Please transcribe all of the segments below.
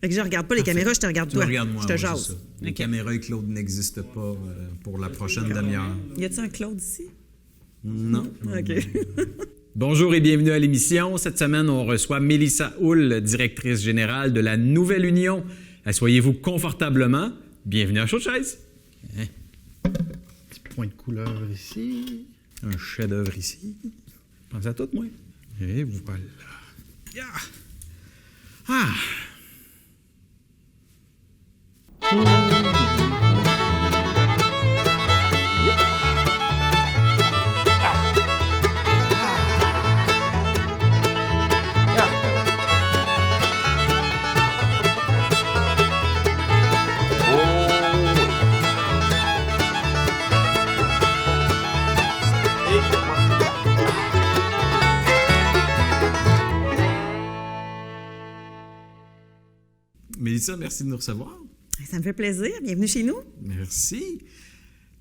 Fait que je regarde pas les caméras, je te regarde Tu toi. me regardes moi, Je te ouais, jase. c'est ça. Les caméras et Claude n'existent pas pour la prochaine demi-heure. Y a-t-il un Claude ici? Non. OK. Bonjour et bienvenue à l'émission. Cette semaine, on reçoit Mélissa Houle, directrice générale de la Nouvelle Union. Asseyez-vous confortablement. Bienvenue à Chaud de Chaise. Petit point de couleur ici. Un chef-d'œuvre ici. Pensez à tout, moi. Et voilà. Yeah. Ah! Mélissa, merci de nous recevoir. Ça me fait plaisir. Bienvenue chez nous. Merci.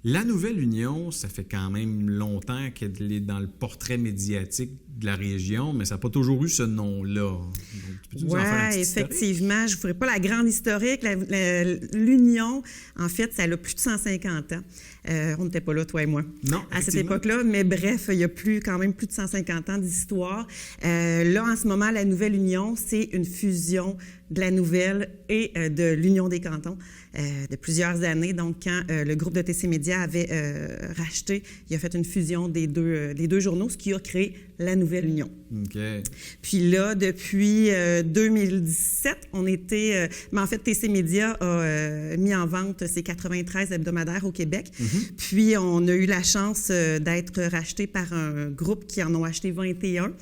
La Nouvelle Union, ça fait quand même longtemps qu'elle est dans le portrait médiatique de la région, mais ça n'a pas toujours eu ce nom-là. Donc, peux-tu nous en faire un petit effectivement. Je ne ferai pas la grande historique. L'Union, en fait, ça a plus de 150 ans. On n'était pas là, toi et moi, non, à cette époque-là. Mais bref, il y a quand même plus de 150 ans d'histoire. Là, en ce moment, la Nouvelle Union, c'est une fusion de la Nouvelle et de l'Union des cantons de plusieurs années. Donc, quand le groupe de TC Média avait racheté, il a fait une fusion des deux journaux, ce qui a créé la Nouvelle Union. OK. Puis là, depuis 2017, on était... mais en fait, TC Média a mis en vente ses 93 hebdomadaires au Québec. Mm-hmm. Puis, on a eu la chance d'être racheté par un groupe qui en ont acheté 21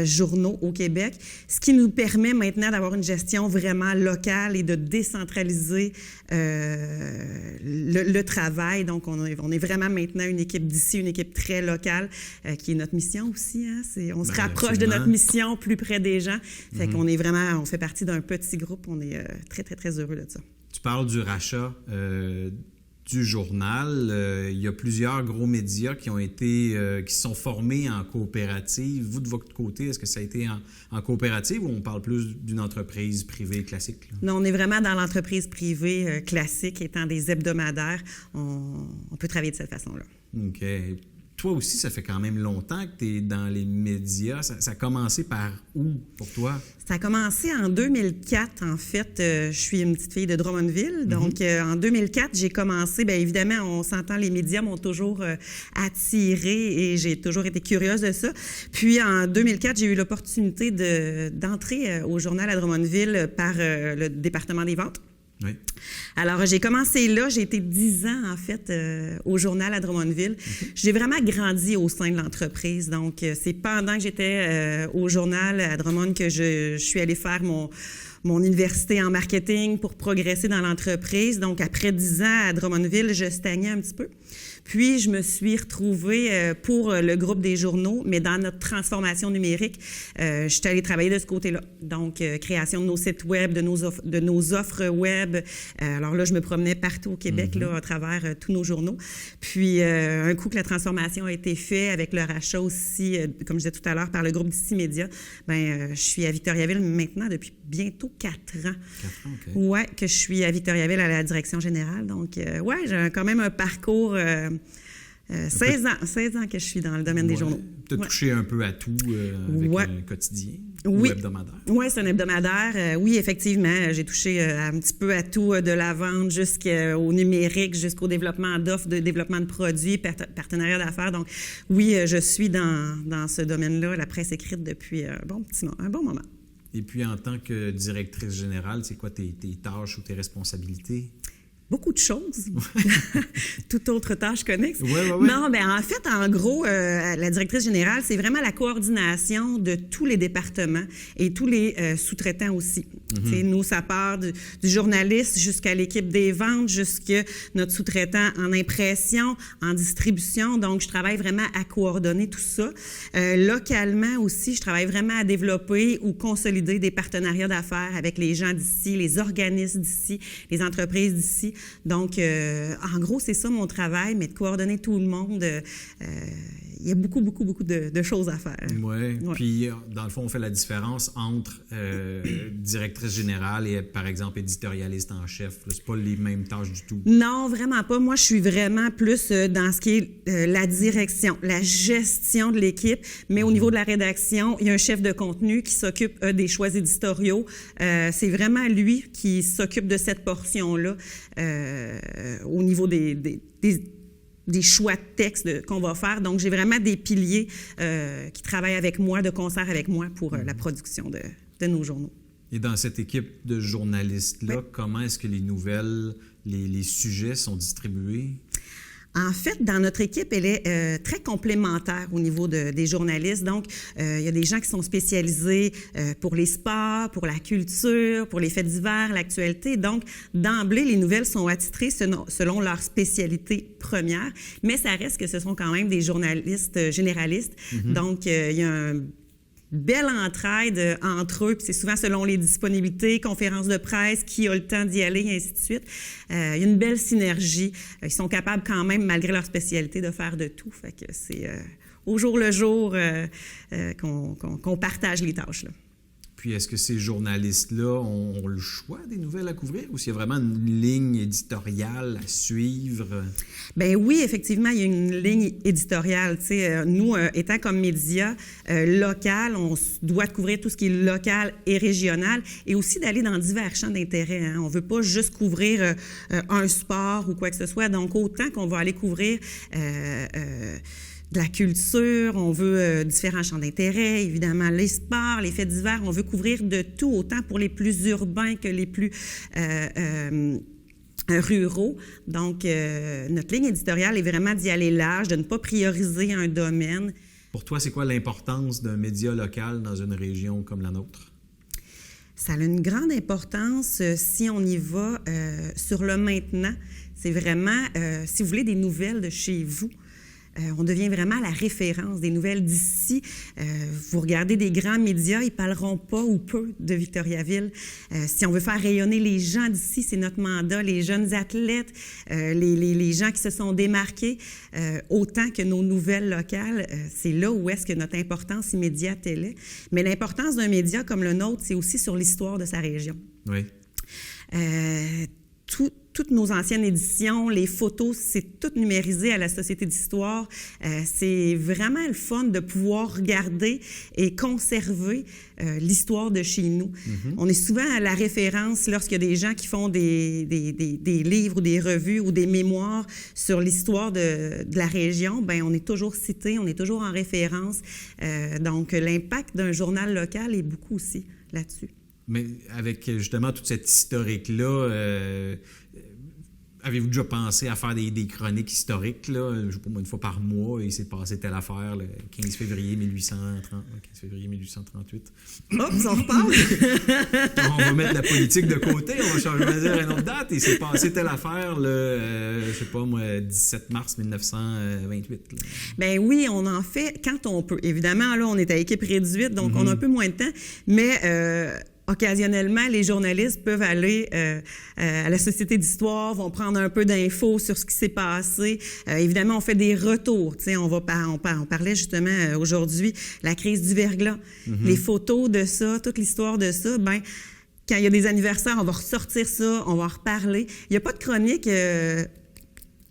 journaux au Québec, ce qui nous permet maintenant d'avoir une gestion vraiment locale et de décentraliser le travail. Donc, on est vraiment maintenant une équipe d'ici, une équipe très locale, qui est notre mission aussi. Hein? On se rapproche absolument. de notre mission, plus près des gens. Fait qu'on est vraiment, on fait partie d'un petit groupe. On est très, très, très heureux de ça. Tu parles du rachat du journal. Il y a plusieurs gros médias qui se sont formés en coopérative. Vous, de votre côté, est-ce que ça a été en coopérative ou on parle plus d'une entreprise privée classique? Là? Non, on est vraiment dans l'entreprise privée classique, étant des hebdomadaires. On peut travailler de cette façon-là. OK. Toi aussi, ça fait quand même longtemps que tu es dans les médias. Ça a commencé par où pour toi? Ça a commencé en 2004, en fait. Je suis une petite fille de Drummondville. Donc, en 2004, j'ai commencé. Bien évidemment, on s'entend, les médias m'ont toujours attirée et j'ai toujours été curieuse de ça. Puis, en 2004, j'ai eu l'opportunité d'entrer au journal à Drummondville par le département des ventes. Oui. Alors, j'ai commencé là. J'ai été 10 ans, en fait, au journal à Drummondville. J'ai vraiment grandi au sein de l'entreprise. Donc, c'est pendant que j'étais au journal à Drummond que je suis allée faire mon université en marketing pour progresser dans l'entreprise. Donc, après 10 ans à Drummondville, je stagnais un petit peu. Puis, je me suis retrouvée pour le groupe des journaux, mais dans notre transformation numérique, je suis allée travailler de ce côté-là. Donc, création de nos sites web, de nos offres web. Alors là, je me promenais partout au Québec là, à travers tous nos journaux. Puis, un coup que la transformation a été faite avec le rachat aussi, comme je disais tout à l'heure, par le groupe d'ici Média, je suis à Victoriaville maintenant depuis bientôt 4 ans. 4 ans, OK. Oui, que je suis à Victoriaville à la direction générale. Donc, j'ai quand même un parcours... 16 ans que je suis dans le domaine des journaux. Tu as touché un peu à tout avec un quotidien ou hebdomadaire? Oui, c'est un hebdomadaire. Oui, effectivement, j'ai touché un petit peu à tout, de la vente jusqu'au numérique, jusqu'au développement d'offres, de développement de produits, partenariat d'affaires. Donc, oui, je suis dans ce domaine-là, la presse écrite, depuis un bon moment. Et puis, en tant que directrice générale, c'est quoi tes tâches ou tes responsabilités? Beaucoup de choses. Toute autre tâche connexe. Oui. Non, en fait, en gros, la directrice générale, c'est vraiment la coordination de tous les départements et tous les sous-traitants aussi. Nous, ça part du journaliste jusqu'à l'équipe des ventes, jusqu'à notre sous-traitant en impression, en distribution. Donc, je travaille vraiment à coordonner tout ça. Localement aussi, je travaille vraiment à développer ou consolider des partenariats d'affaires avec les gens d'ici, les organismes d'ici, les entreprises d'ici. Donc, en gros, c'est ça mon travail, mais de coordonner tout le monde. il y a beaucoup de choses à faire. Ouais. Ouais. Puis, dans le fond, on fait la différence entre directrice générale et, par exemple, éditorialiste en chef. C'est pas les mêmes tâches du tout. Non, vraiment pas. Moi, je suis vraiment plus dans ce qui est la direction, la gestion de l'équipe. Mais au niveau de la rédaction, il y a un chef de contenu qui s'occupe des choix éditoriaux. C'est vraiment lui qui s'occupe de cette portion-là au niveau des choix de texte qu'on va faire. Donc, j'ai vraiment des piliers qui travaillent avec moi, de concert avec moi pour la production de nos journaux. Et dans cette équipe de journalistes-là, Oui. comment est-ce que les nouvelles, les sujets sont distribués? En fait, dans notre équipe, elle est très complémentaire au niveau des journalistes. Donc, il y a des gens qui sont spécialisés pour les sports, pour la culture, pour les faits divers, l'actualité. Donc, d'emblée, les nouvelles sont attitrées selon leur spécialité première, mais ça reste que ce sont quand même des journalistes généralistes. Mm-hmm. Donc, il y a un belle entraide entre eux, puis c'est souvent selon les disponibilités, conférences de presse, qui a le temps d'y aller, et ainsi de suite. Il y a une belle synergie. Ils sont capables quand même, malgré leur spécialité, de faire de tout. Fait que c'est au jour le jour qu'on partage les tâches, là. Puis, est-ce que ces journalistes-là ont le choix des nouvelles à couvrir ou s'il y a vraiment une ligne éditoriale à suivre? Bien oui, effectivement, il y a une ligne éditoriale. Tu sais, nous, étant comme média local, on doit couvrir tout ce qui est local et régional et aussi d'aller dans divers champs d'intérêt. Hein. On ne veut pas juste couvrir un sport ou quoi que ce soit. Donc, autant qu'on va aller couvrir de la culture, on veut différents champs d'intérêt, évidemment les sports, les faits divers, on veut couvrir de tout, autant pour les plus urbains que les plus ruraux. Donc, notre ligne éditoriale est vraiment d'y aller large, de ne pas prioriser un domaine. Pour toi, c'est quoi l'importance d'un média local dans une région comme la nôtre? Ça a une grande importance si on y va sur le maintenant. C'est vraiment, si vous voulez, des nouvelles de chez vous. On devient vraiment la référence des nouvelles d'ici. Vous regardez des grands médias, ils ne parleront pas ou peu de Victoriaville. Si on veut faire rayonner les gens d'ici, c'est notre mandat, les jeunes athlètes, les gens qui se sont démarqués, autant que nos nouvelles locales, c'est là où est-ce que notre importance immédiate elle est. Mais l'importance d'un média comme le nôtre, c'est aussi sur l'histoire de sa région. Oui. Toutes nos anciennes éditions, les photos, c'est tout numérisé à la Société d'histoire. C'est vraiment le fun de pouvoir regarder et conserver l'histoire de chez nous. Mm-hmm. On est souvent à la référence lorsqu'il y a des gens qui font des livres ou des revues ou des mémoires sur l'histoire de la région. Bien, on est toujours cité, on est toujours en référence. Donc, l'impact d'un journal local est beaucoup aussi là-dessus. Mais avec justement toute cette historique-là, avez-vous déjà pensé à faire des chroniques historiques, là? Je sais pas, une fois par mois, il s'est passé telle affaire, le 15 février 1838. Oups, on reparle! On va mettre la politique de côté, on va changer de dire une autre date, il s'est passé telle affaire, je sais pas moi, 17 mars 1928. Bien oui, on en fait quand on peut. Évidemment, là, on est à équipe réduite, donc on a un peu moins de temps, mais occasionnellement, les journalistes peuvent aller à la Société d'histoire, vont prendre un peu d'infos sur ce qui s'est passé. Évidemment, on fait des retours. Tu sais, on parlait justement aujourd'hui la crise du verglas, les photos de ça, toute l'histoire de ça. Ben, quand il y a des anniversaires, on va ressortir ça, on va en reparler. Il n'y a pas de chronique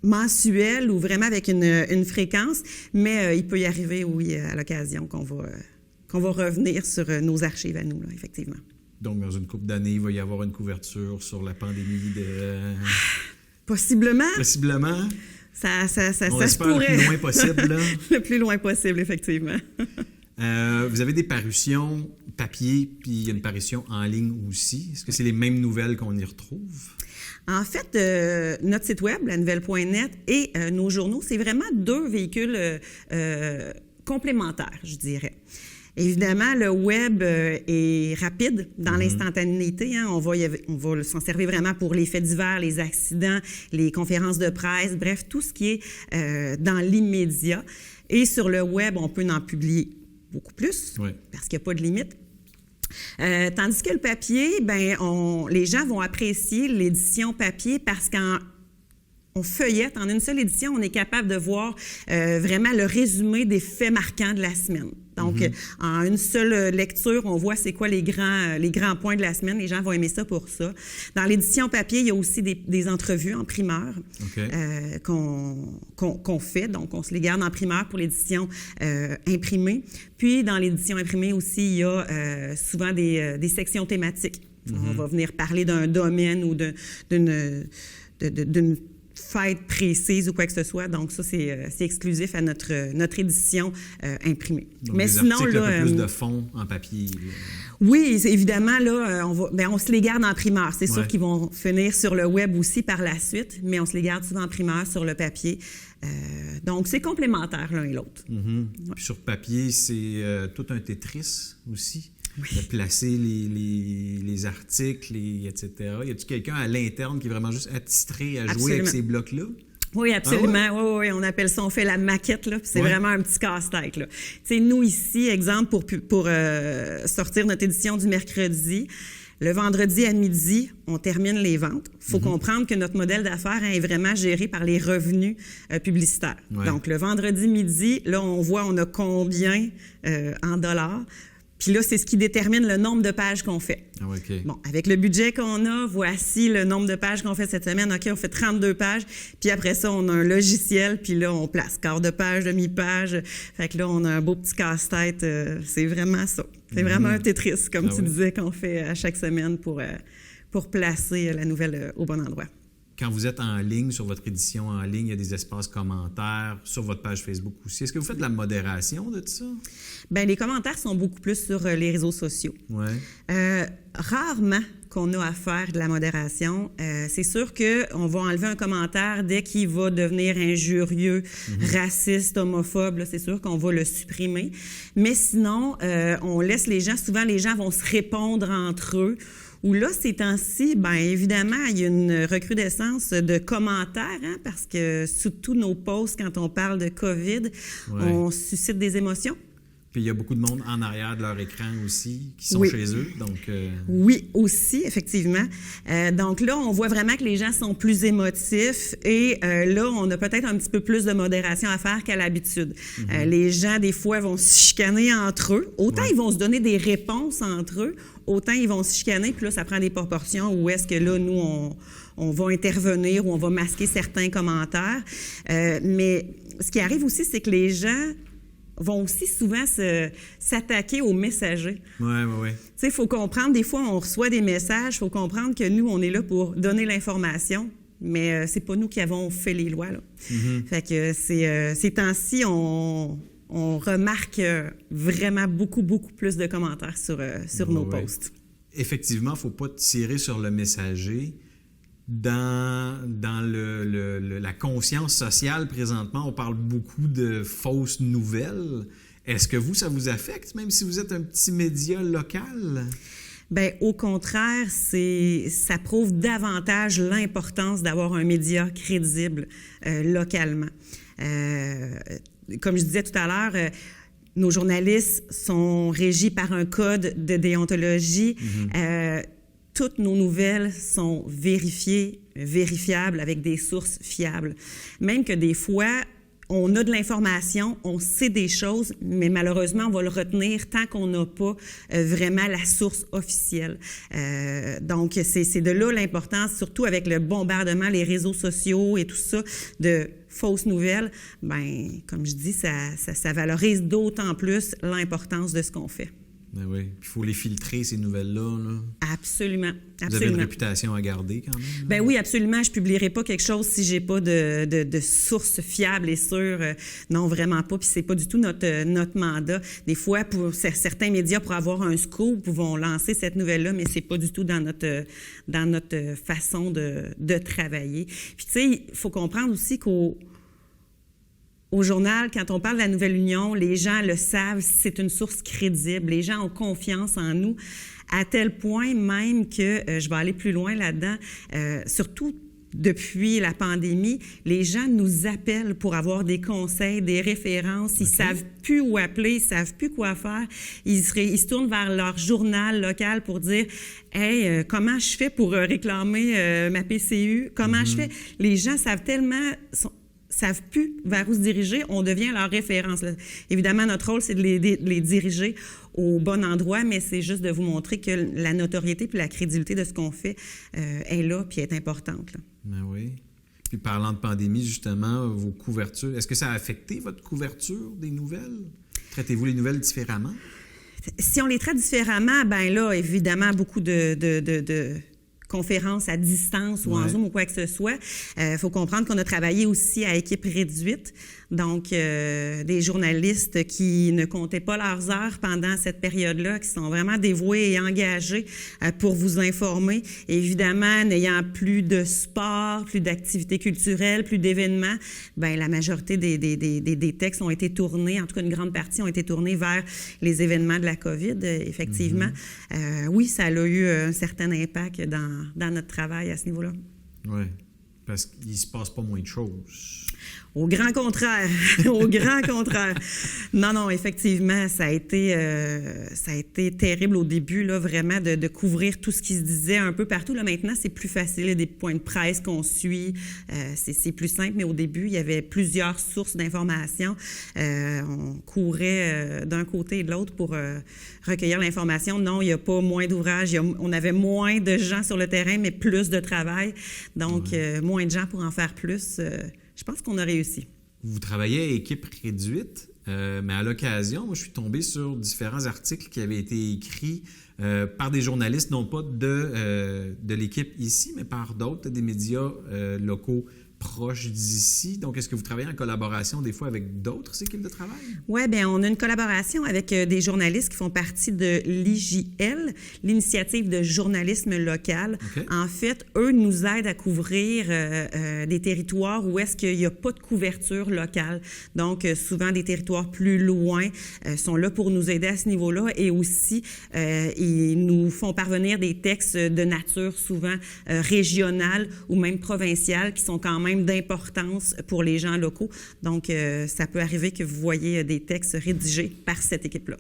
mensuelle ou vraiment avec une fréquence, mais il peut y arriver, oui, à l'occasion qu'on va revenir sur nos archives à nous, là, effectivement. Donc, dans une couple d'années, il va y avoir une couverture sur la pandémie de... Possiblement. Possiblement. Ça se pourrait. Le plus loin possible, là. Le plus loin possible, effectivement. Vous avez des parutions papier, puis il y a une parution en ligne aussi. Est-ce que c'est les mêmes nouvelles qu'on y retrouve? En fait, notre site web, lanouvelle.net, et nos journaux, c'est vraiment deux véhicules complémentaires, je dirais. Évidemment, le web est rapide dans l'instantanéité. Hein. On va s'en servir vraiment pour les faits divers, les accidents, les conférences de presse, bref, tout ce qui est dans l'immédiat. Et sur le web, on peut en publier beaucoup plus parce qu'il n'y a pas de limite. Tandis que le papier, ben, les gens vont apprécier l'édition papier parce on feuillette. En une seule édition, on est capable de voir vraiment le résumé des faits marquants de la semaine. Donc, en une seule lecture, on voit c'est quoi les grands points de la semaine. Les gens vont aimer ça pour ça. Dans l'édition papier, il y a aussi des entrevues en primeur qu'on fait. Donc, on se les garde en primeur pour l'édition imprimée. Puis, dans l'édition imprimée aussi, il y a souvent des sections thématiques. On va venir parler d'un domaine ou d'une fête précise ou quoi que ce soit. Donc, ça, c'est exclusif à notre édition imprimée. Donc, mais des sinon, articles là, un peu plus de fond en papier. Oui, évidemment, là, on se les garde en primeur. C'est sûr qu'ils vont finir sur le web aussi par la suite, mais on se les garde souvent en primeur sur le papier. Donc, c'est complémentaire l'un et l'autre. Puis sur papier, c'est tout un Tetris aussi. De placer les articles, etc. Y a-t-il quelqu'un à l'interne qui est vraiment juste attitré à jouer avec ces blocs-là? Oui, absolument. Ah ouais? Oui, on appelle ça, on fait la maquette, là, puis c'est vraiment un petit casse-tête, là. Tu sais, nous, ici, exemple, pour sortir notre édition du mercredi, le vendredi à midi, on termine les ventes. Il faut comprendre que notre modèle d'affaires est vraiment géré par les revenus publicitaires. Donc, le vendredi midi, là, on voit on a combien en dollars. Puis là, c'est ce qui détermine le nombre de pages qu'on fait. Bon, avec le budget qu'on a, voici le nombre de pages qu'on fait cette semaine. OK, on fait 32 pages. Puis après ça, on a un logiciel. Puis là, on place quart de page, demi-page. Fait que là, on a un beau petit casse-tête. C'est vraiment ça. C'est vraiment un Tetris, comme tu disais, qu'on fait à chaque semaine pour placer la nouvelle au bon endroit. Quand vous êtes en ligne, sur votre édition en ligne, il y a des espaces commentaires sur votre page Facebook aussi. Est-ce que vous faites de la modération de tout ça? Bien, les commentaires sont beaucoup plus sur les réseaux sociaux. Rarement qu'on a à faire de la modération. C'est sûr qu'on va enlever un commentaire dès qu'il va devenir injurieux, raciste, homophobe. Là, c'est sûr qu'on va le supprimer. Mais sinon, on laisse souvent les gens vont se répondre entre eux. Où là, ces temps-ci, bien évidemment, il y a une recrudescence de commentaires, parce que sous tous nos posts, quand on parle de COVID, on suscite des émotions. Puis il y a beaucoup de monde en arrière de leur écran aussi, qui sont chez eux. Donc, Oui, aussi, effectivement. Donc là, on voit vraiment que les gens sont plus émotifs et là, on a peut-être un petit peu plus de modération à faire qu'à l'habitude. Les gens, des fois, vont se chicaner entre eux. Autant ils vont se donner des réponses entre eux, autant ils vont se chicaner. Puis là, ça prend des proportions où est-ce que là, nous, on va intervenir ou on va masquer certains commentaires. Mais ce qui arrive aussi, c'est que les gens vont aussi souvent s'attaquer aux messagers. Oui. Tu sais, il faut comprendre, des fois, on reçoit des messages, il faut comprendre que nous, on est là pour donner l'information, mais c'est pas nous qui avons fait les lois, là. Fait que ces temps-ci, on remarque vraiment beaucoup beaucoup+s de commentaires sur nos posts. Effectivement, il ne faut pas tirer sur le messager. Dans la conscience sociale, présentement, on parle beaucoup de fausses nouvelles. Est-ce que ça vous affecte, même si vous êtes un petit média local? Bien, au contraire, ça prouve davantage l'importance d'avoir un média crédible localement. Comme je disais tout à l'heure, nos journalistes sont régis par un code de déontologie. Toutes nos nouvelles sont vérifiables avec des sources fiables. Même que des fois, on a de l'information, on sait des choses, mais malheureusement, on va le retenir tant qu'on n'a pas vraiment la source officielle. Donc, c'est de là l'importance, surtout avec le bombardement, les réseaux sociaux et tout ça, de fausses nouvelles. Bien, comme je dis, ça valorise d'autant plus l'importance de ce qu'on fait. Ben oui. Il faut les filtrer, ces nouvelles-là. Là. Absolument. Vous avez une réputation à garder quand même? Ben oui, absolument. Je ne publierai pas quelque chose si je n'ai pas de source fiable et sûre. Non, vraiment pas. Puis c'est pas du tout notre mandat. Des fois, pour certains médias, pour avoir un scoop, vont lancer cette nouvelle-là, mais c'est pas du tout dans notre façon de travailler. Puis tu sais, il faut comprendre aussi Au journal, quand on parle de la Nouvelle-Union, les gens le savent, c'est une source crédible. Les gens ont confiance en nous, à tel point même que, je vais aller plus loin là-dedans, surtout depuis la pandémie, les gens nous appellent pour avoir des conseils, des références. Ils savent plus où appeler, ils savent plus quoi faire. Ils se tournent vers leur journal local pour dire « Hey, comment je fais pour réclamer ma PCU? Comment je fais? » Les gens savent savent plus vers où se diriger, on devient leur référence. Là. Évidemment, notre rôle, c'est de les diriger au bon endroit, mais c'est juste de vous montrer que la notoriété puis la crédibilité de ce qu'on fait est là puis est importante. Là. Ben oui. Puis parlant de pandémie, justement, vos couvertures, est-ce que ça a affecté votre couverture des nouvelles? Traitez-vous les nouvelles différemment? Si on les traite différemment, ben là, évidemment, beaucoup de conférences à distance ou en Zoom ou quoi que ce soit. Il faut comprendre qu'on a travaillé aussi à équipe réduite, donc des journalistes qui ne comptaient pas leurs heures pendant cette période-là, qui sont vraiment dévoués et engagés pour vous informer. Évidemment, n'ayant plus de sport, plus d'activités culturelles, plus d'événements, ben la majorité des textes ont été tournés, en tout cas une grande partie ont été tournés vers les événements de la COVID, effectivement. Oui, ça a eu un certain impact dans notre travail à ce niveau-là. Oui, parce qu'il ne se passe pas moins de choses. Au grand contraire, au grand contraire. Non, effectivement, ça a été terrible au début, là, vraiment, de couvrir tout ce qui se disait un peu partout. Là, maintenant, c'est plus facile, il y a des points de presse qu'on suit, c'est plus simple, mais au début, il y avait plusieurs sources d'informations. On courait d'un côté et de l'autre pour recueillir l'information. Non, il n'y a pas moins d'ouvrages, on avait moins de gens sur le terrain, mais plus de travail, donc moins de gens pour en faire plus. Je pense qu'on a réussi. Vous travaillez à équipe réduite, mais à l'occasion, moi, je suis tombé sur différents articles qui avaient été écrits par des journalistes, non pas de l'équipe ici, mais par d'autres, des médias locaux proches d'ici. Donc, est-ce que vous travaillez en collaboration des fois avec d'autres équipes de travail? Oui, bien, on a une collaboration avec des journalistes qui font partie de l'IJL, l'Initiative de journalisme local. Okay. En fait, eux nous aident à couvrir des territoires où est-ce qu'il n'y a pas de couverture locale. Donc, souvent, des territoires plus loin sont là pour nous aider à ce niveau-là et aussi, ils nous font parvenir des textes de nature souvent régionale ou même provinciale qui sont quand même d'importance pour les gens locaux. Donc, ça peut arriver que vous voyez des textes rédigés par cette équipe-là.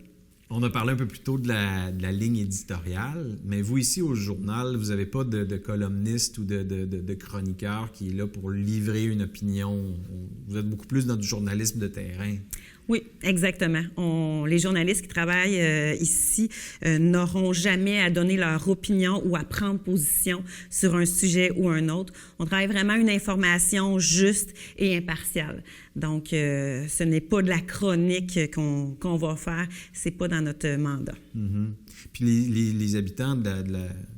On a parlé un peu plus tôt de la ligne éditoriale, mais vous, ici, au journal, vous n'avez pas de columniste ou de chroniqueur qui est là pour livrer une opinion. Vous êtes beaucoup plus dans du journalisme de terrain. Oui, exactement. Les journalistes qui travaillent ici n'auront jamais à donner leur opinion ou à prendre position sur un sujet ou un autre. On travaille vraiment une information juste et impartiale. Donc, ce n'est pas de la chronique qu'on va faire, c'est pas dans notre mandat. Mm-hmm. Puis les habitants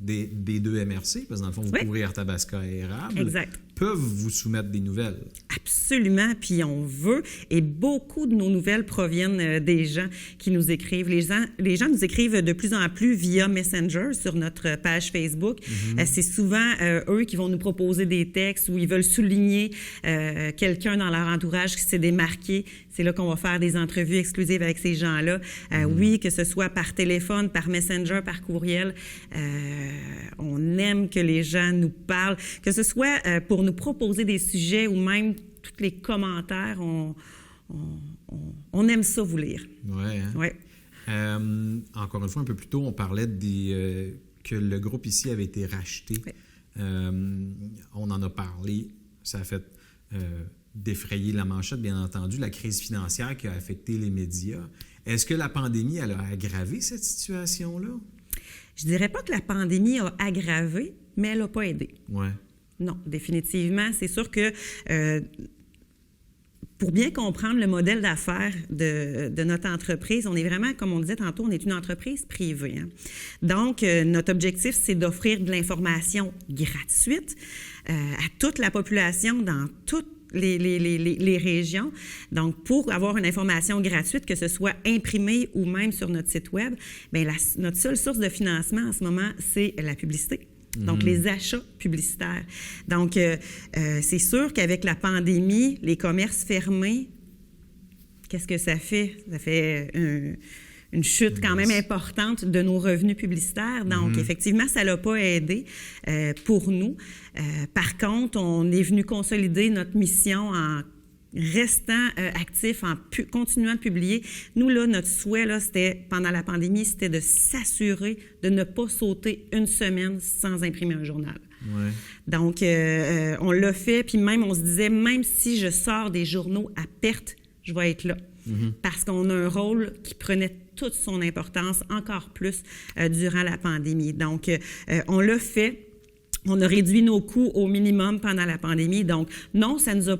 des deux MRC, parce que dans le fond, vous couvrez Arthabasca et Érable, peuvent vous soumettre des nouvelles. Absolument, puis on veut, et beaucoup de nos nouvelles proviennent des gens qui nous écrivent. Les gens nous écrivent de plus en plus via Messenger sur notre page Facebook. Mm-hmm. C'est souvent eux qui vont nous proposer des textes où ils veulent souligner quelqu'un dans leur entourage qui s'est démarqué. C'est là qu'on va faire des entrevues exclusives avec ces gens-là. Oui, que ce soit par téléphone, par Messenger, par courriel. On aime que les gens nous parlent, que ce soit pour nous proposer des sujets ou même tous les commentaires. On aime ça vous lire. Oui. Hein? Ouais. Encore une fois, un peu plus tôt, on parlait que le groupe ici avait été racheté. Oui. On en a parlé. Ça a fait défrayer la manchette, bien entendu, la crise financière qui a affecté les médias. Est-ce que la pandémie, elle a aggravé cette situation-là? Je dirais pas que la pandémie a aggravé, mais elle n'a pas aidé. Oui. Non, définitivement. C'est sûr que pour bien comprendre le modèle d'affaires de notre entreprise, on est vraiment, comme on disait tantôt, on est une entreprise privée. Hein? Donc, notre objectif, c'est d'offrir de l'information gratuite à toute la population dans toutes les régions. Donc, pour avoir une information gratuite, que ce soit imprimée ou même sur notre site Web, bien, notre seule source de financement en ce moment, c'est la publicité. Donc, les achats publicitaires. Donc, c'est sûr qu'avec la pandémie, les commerces fermés, qu'est-ce que ça fait? Ça fait une chute quand même importante de nos revenus publicitaires. Donc, effectivement, ça l'a pas aidé pour nous. Par contre, on est venu consolider notre mission en restant actif, en continuant de publier. Nous, là, notre souhait, là, c'était, pendant la pandémie, c'était de s'assurer de ne pas sauter une semaine sans imprimer un journal. Ouais. Donc, on l'a fait, puis même, on se disait, même si je sors des journaux à perte, je vais être là. Parce qu'on a un rôle qui prenait toute son importance, encore plus durant la pandémie. Donc, on l'a fait. On a réduit nos coûts au minimum pendant la pandémie. Donc, non, ça l'a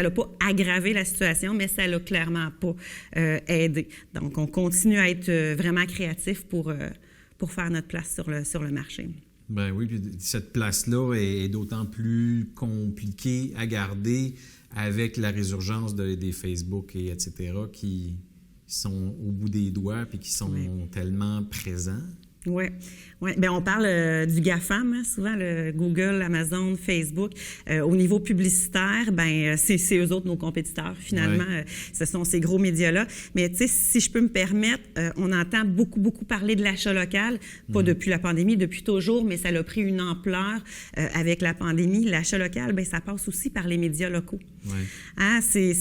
pas aggravé la situation, mais ça l'a clairement pas aidé. Donc, on continue à être vraiment créatif pour faire notre place sur le marché. Ben oui, puis cette place-là est d'autant plus compliquée à garder avec la résurgence des Facebook et etc. qui sont au bout des doigts puis qui sont tellement présents. Oui. Ouais. Bien, on parle du GAFAM, hein, souvent, le Google, Amazon, Facebook. Au niveau publicitaire, bien, c'est eux autres nos compétiteurs, finalement. Ouais. Ce sont ces gros médias-là. Mais, tu sais, si je peux me permettre, on entend beaucoup, beaucoup parler de l'achat local, pas depuis la pandémie, depuis toujours, mais ça a pris une ampleur avec la pandémie. L'achat local, bien, ça passe aussi par les médias locaux. Ouais. Hein, c'est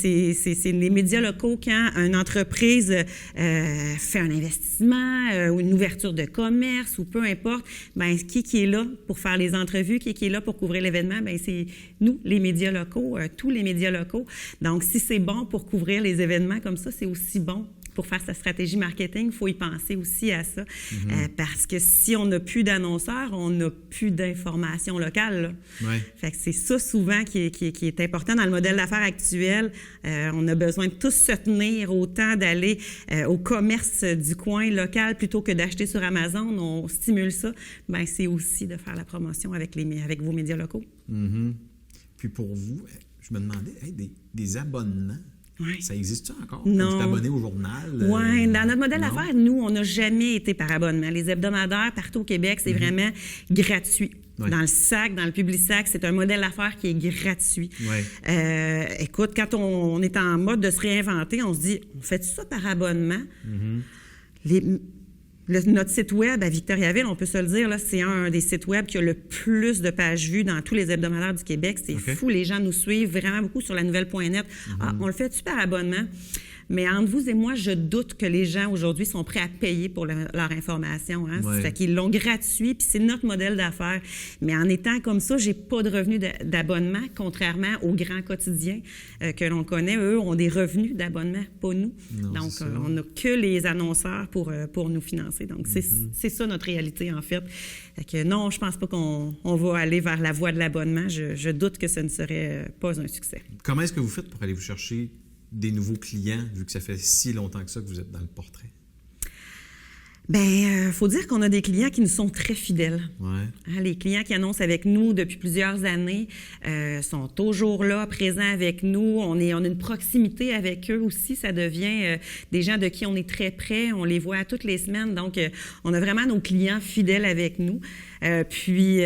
les médias locaux quand une entreprise fait un investissement ou une ouverture de commerce ou peu importe, bien, qui est là pour faire les entrevues, qui est là pour couvrir l'événement, bien, c'est nous, les médias locaux, tous les médias locaux. Donc, si c'est bon pour couvrir les événements comme ça, c'est aussi bon pour faire sa stratégie marketing, il faut y penser aussi à ça. Parce que si on n'a plus d'annonceurs, on n'a plus d'informations locales. Ouais. Fait que c'est ça souvent qui est important dans le modèle d'affaires actuel. On a besoin de tous se tenir, autant d'aller au commerce du coin local plutôt que d'acheter sur Amazon. On stimule ça. Bien, c'est aussi de faire la promotion avec vos médias locaux. Puis pour vous, je me demandais, des abonnements. Ouais. Ça existe encore? Non. Comme tu t'abonner au journal? Oui, dans notre modèle d'affaires, nous, on n'a jamais été par abonnement. Les hebdomadaires, partout au Québec, c'est vraiment gratuit. Ouais. Dans le sac, dans le Publisac, c'est un modèle d'affaires qui est gratuit. Ouais. Écoute, quand on est en mode de se réinventer, on se dit, on fait ça par abonnement? Notre site web à Victoriaville, on peut se le dire, là, c'est un des sites web qui a le plus de pages vues dans tous les hebdomadaires du Québec. C'est fou, les gens nous suivent vraiment beaucoup sur lanouvelle.net. Ah, on le fait-tu par abonnement? Mais entre vous et moi, je doute que les gens aujourd'hui sont prêts à payer pour leur information. Hein? Ouais. Ça fait qu'ils l'ont gratuit, puis c'est notre modèle d'affaires. Mais en étant comme ça, j'ai pas de revenus d'abonnement, contrairement aux grands quotidiens que l'on connaît. Eux ont des revenus d'abonnement, pas nous. Non, donc, on n'a que les annonceurs pour nous financer. Donc, c'est ça notre réalité, en fait. Fait que non, je pense pas qu'on va aller vers la voie de l'abonnement. Je doute que ce ne serait pas un succès. Comment est-ce que vous faites pour aller vous chercher des nouveaux clients, vu que ça fait si longtemps que ça que vous êtes dans le portrait? Bien, faut dire qu'on a des clients qui nous sont très fidèles. Ouais. Hein, les clients qui annoncent avec nous depuis plusieurs années sont toujours là, présents avec nous. On a une proximité avec eux aussi. Ça devient des gens de qui on est très près. On les voit toutes les semaines. Donc, on a vraiment nos clients fidèles avec nous. Puis,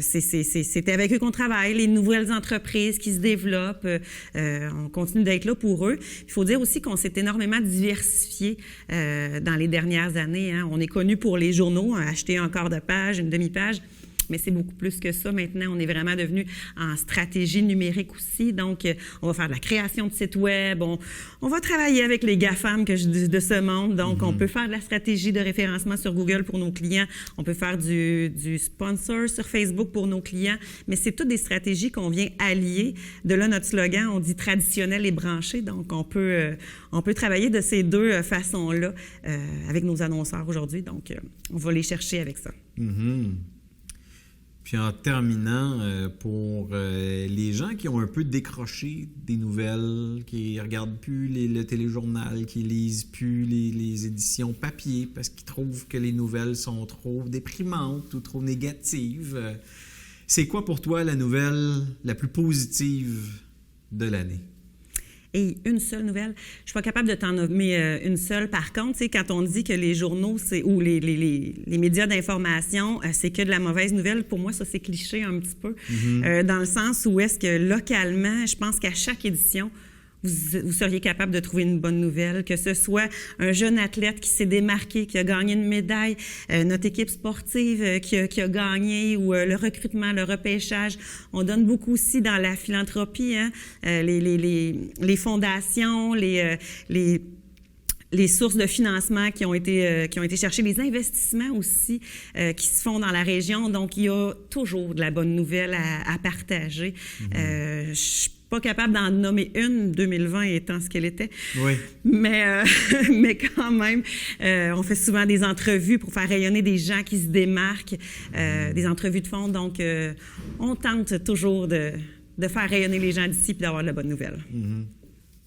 c'est avec eux qu'on travaille. Les nouvelles entreprises qui se développent, on continue d'être là pour eux. Il faut dire aussi qu'on s'est énormément diversifié dans les dernières années. Hein. On est connu pour les journaux, acheter un quart de page, une demi-page. Mais c'est beaucoup plus que ça. Maintenant, on est vraiment devenu en stratégie numérique aussi. Donc, on va faire de la création de sites web. On va travailler avec les GAFAM de ce monde. Donc, on peut faire de la stratégie de référencement sur Google pour nos clients. On peut faire du sponsor sur Facebook pour nos clients. Mais c'est toutes des stratégies qu'on vient allier. De là, notre slogan, on dit traditionnel et branché. Donc, on peut travailler de ces deux façons-là avec nos annonceurs aujourd'hui. Donc, on va les chercher avec ça. Puis en terminant, pour les gens qui ont un peu décroché des nouvelles, qui regardent plus le téléjournal, qui lisent plus les éditions papier parce qu'ils trouvent que les nouvelles sont trop déprimantes ou trop négatives, c'est quoi pour toi la nouvelle la plus positive de l'année? Et une seule nouvelle, je suis pas capable de t'en nommer une seule. Par contre, tu sais, quand on dit que les journaux ou les médias d'information, c'est que de la mauvaise nouvelle, pour moi, ça, c'est cliché un petit peu. Dans le sens où est-ce que localement, je pense qu'à chaque édition, vous seriez capable de trouver une bonne nouvelle, que ce soit un jeune athlète qui s'est démarqué, qui a gagné une médaille, notre équipe sportive qui a gagné, ou le recrutement, le repêchage. On donne beaucoup aussi dans la philanthropie, hein, les fondations, les sources de financement qui ont été cherchées, les investissements aussi qui se font dans la région. Donc, il y a toujours de la bonne nouvelle à partager. Je suis pas capable d'en nommer une, 2020 étant ce qu'elle était. Oui. Mais quand même, on fait souvent des entrevues pour faire rayonner des gens qui se démarquent, des entrevues de fond. Donc, on tente toujours de faire rayonner les gens d'ici et d'avoir de la bonne nouvelle. Mm-hmm.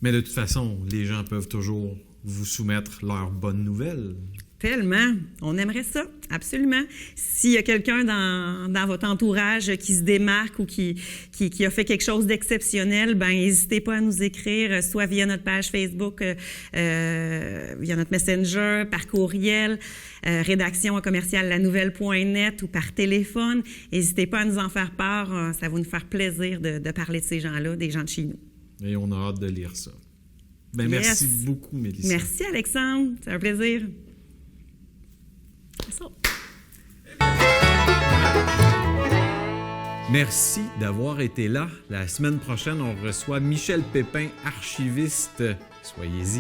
Mais de toute façon, les gens peuvent toujours vous soumettre leurs bonnes nouvelles. Tellement. On aimerait ça, absolument. S'il y a quelqu'un dans votre entourage qui se démarque ou qui a fait quelque chose d'exceptionnel, ben n'hésitez pas à nous écrire, soit via notre page Facebook, via notre Messenger, par courriel, rédaction@commercial-lanouvelle.net ou par téléphone. N'hésitez pas à nous en faire part. Ça va nous faire plaisir de parler de ces gens-là, des gens de chez nous. Et on a hâte de lire ça. Ben, yes. Merci beaucoup, Mélissa. Merci, Alexandre. C'est un plaisir. C'est ça. Merci d'avoir été là. La semaine prochaine, on reçoit Michel Pépin, archiviste. Soyez-y.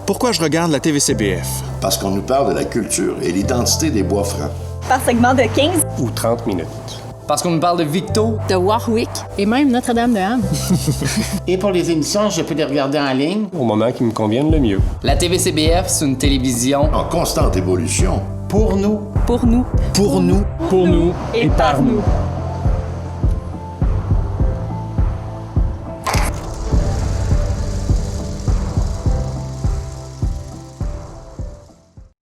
Pourquoi je regarde la TVCBF? Parce qu'on nous parle de la culture et l'identité des Bois-Francs. Par segment de 15 ou 30 minutes. Parce qu'on nous parle de Victo, de Warwick et même Notre-Dame-de-Ham. Et pour les émissions, je peux les regarder en ligne au moment qui me convienne le mieux. La TVCBF, c'est une télévision en constante évolution. Pour nous. Pour nous. Pour nous. Pour nous. Et par nous.